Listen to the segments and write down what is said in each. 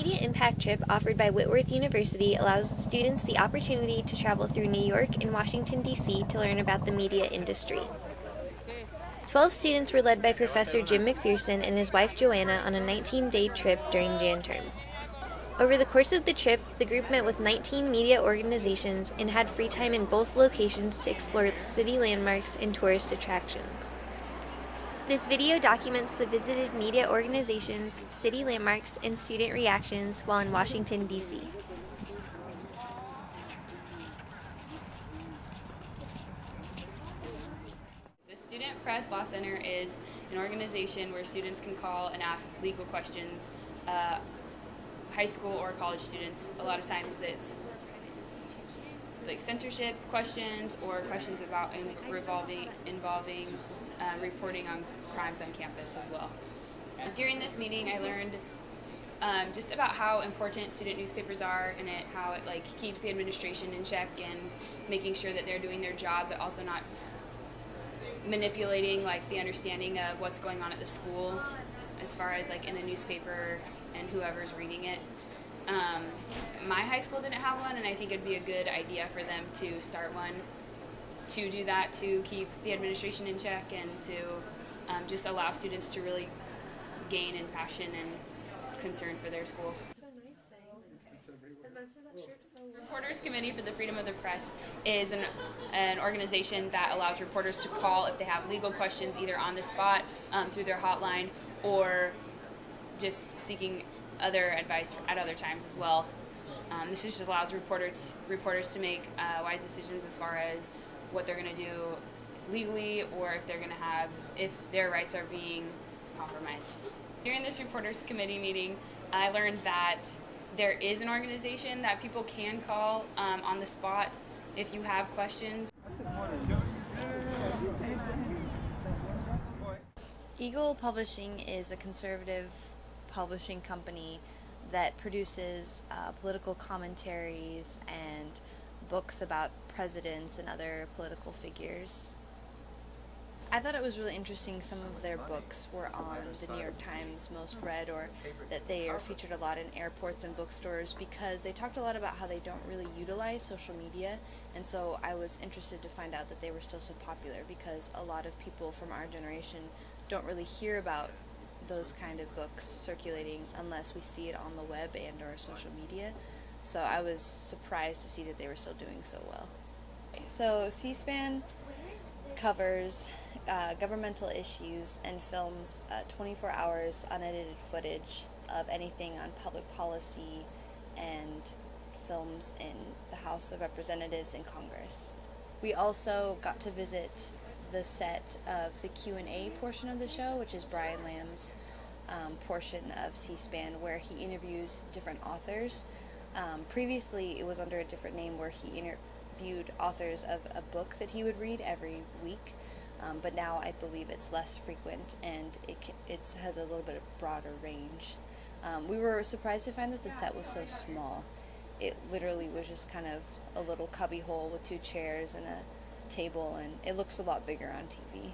Media Impact Trip offered by Whitworth University allows students the opportunity to travel through New York and Washington, D.C. to learn about the media industry. 12 students were led by Professor Jim McPherson and his wife Joanna on a 19-day trip during Jan term. Over the course of the trip, the group met with 19 media organizations and had free time in both locations to explore the city landmarks and tourist attractions. This video documents the visited media organizations, city landmarks, and student reactions while in Washington, D.C. The Student Press Law Center is an organization where students can call and ask legal questions, high school or college students. A lot of times it's like censorship questions or questions about involving reporting on crimes on campus as well. During this meeting, I learned just about how important student newspapers are and how it keeps the administration in check and making sure that they're doing their job, but also not manipulating the understanding of what's going on at the school as far as in the newspaper and whoever's reading it. My high school didn't have one, and I think it'd be a good idea for them to start one to do that, to keep the administration in check and to just allow students to really gain in passion and concern for their school. Reporters Committee for the Freedom of the Press is an organization that allows reporters to call if they have legal questions, either on the spot through their hotline or just seeking other advice at other times as well. This just allows reporters to make wise decisions as far as what they're going to do legally or if their rights are being compromised. During this Reporters Committee meeting, I learned that there is an organization that people can call on the spot if you have questions. Eagle Publishing is a conservative publishing company that produces political commentaries and books about presidents and other political figures. I thought it was really interesting some of their books were on the New York Times Most Read, or that they are featured a lot in airports and bookstores, because they talked a lot about how they don't really utilize social media, and so I was interested to find out that they were still so popular, because a lot of people from our generation don't really hear about those kind of books circulating unless we see it on the web and or social media. So I was surprised to see that they were still doing so well. So C-SPAN covers governmental issues and films 24 hours unedited footage of anything on public policy and films in the House of Representatives and Congress. We also got to visit the set of the Q&A portion of the show, which is Brian Lamb's portion of C-SPAN, where he interviews different authors. Previously, it was under a different name, where he interviewed authors of a book that he would read every week, but now I believe it's less frequent and it has a little bit of broader range. We were surprised to find that the set was so small. It literally was just kind of a little cubby hole with 2 chairs and a table, and it looks a lot bigger on TV.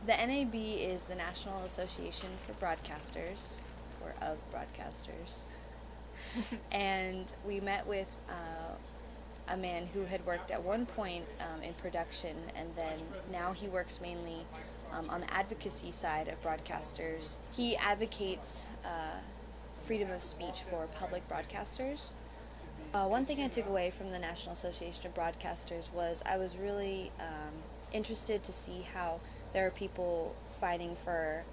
The NAB is the National Association for Broadcasters, or of Broadcasters, and we met with a man who had worked at one point in production, and then now he works mainly on the advocacy side of broadcasters. He advocates freedom of speech for public broadcasters. One thing I took away from the National Association of Broadcasters was I was really interested to see how there are people fighting for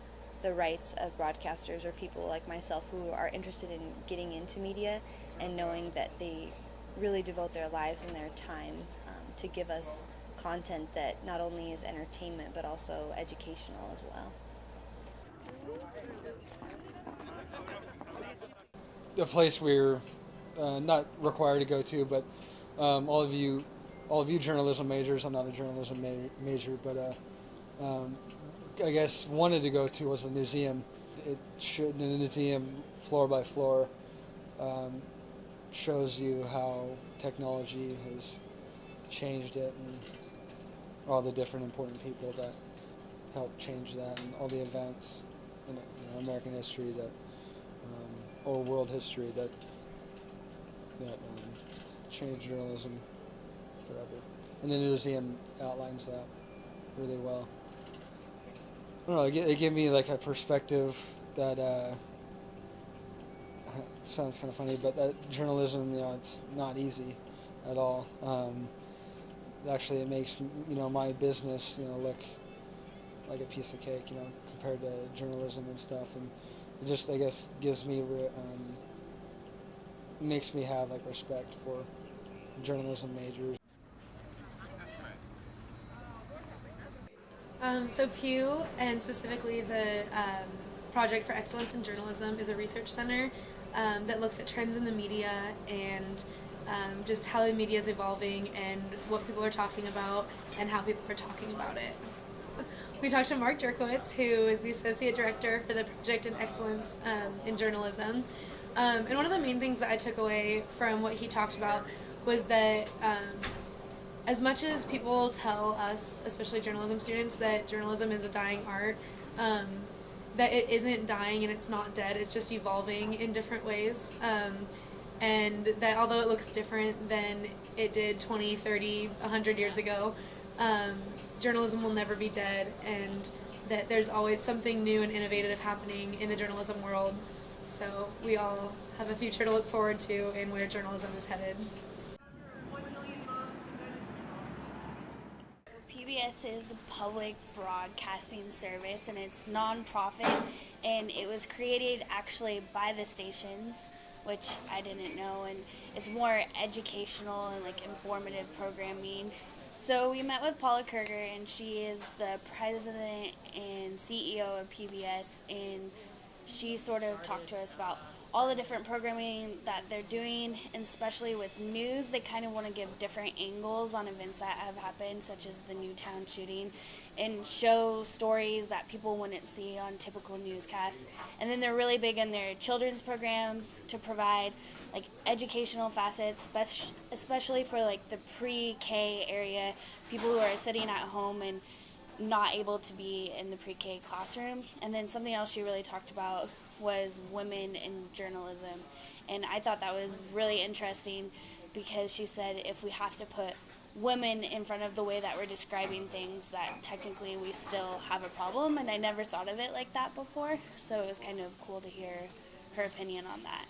the rights of broadcasters, or people like myself who are interested in getting into media and knowing that they really devote their lives and their time to give us content that not only is entertainment but also educational as well. A place we're not required to go to, but all of you journalism majors, I'm not a journalism major, but I guess wanted to go to was the museum. The museum, floor by floor, shows you how technology has changed it and all the different important people that helped change that, and all the events in American history that or world history that changed journalism forever. And the museum outlines that really well. I don't know, it gave me like a perspective that sounds kind of funny, but that journalism, it's not easy at all. Actually, it makes my business look like a piece of cake, compared to journalism and stuff, and it just, I guess, gives me makes me have like respect for journalism majors. So Pew, and specifically the Project for Excellence in Journalism, is a research center that looks at trends in the media and just how the media is evolving and what people are talking about and how people are talking about it. We talked to Mark Jerkowitz, who is the Associate Director for the Project in Excellence in Journalism. And one of the main things that I took away from what he talked about was that as much as people tell us, especially journalism students, that journalism is a dying art, that it isn't dying and it's not dead, it's just evolving in different ways. And that although it looks different than it did 20, 30, 100 years ago, journalism will never be dead, and that there's always something new and innovative happening in the journalism world. So we all have a future to look forward to in where journalism is headed. PBS is a public broadcasting service, and it's nonprofit, and it was created actually by the stations, which I didn't know, and it's more educational and like informative programming. So we met with Paula Kerger, and she is the president and CEO of PBS, and she sort of talked to us about all the different programming that they're doing, and especially with news, they kind of want to give different angles on events that have happened, such as the Newtown shooting, and show stories that people wouldn't see on typical newscasts. And then they're really big in their children's programs to provide like educational facets, especially for like the pre-K area, people who are sitting at home and not able to be in the pre-K classroom. And then something else she really talked about was women in journalism, and I thought that was really interesting because she said if we have to put women in front of the way that we're describing things, that technically we still have a problem, and I never thought of it like that before, so it was kind of cool to hear her opinion on that.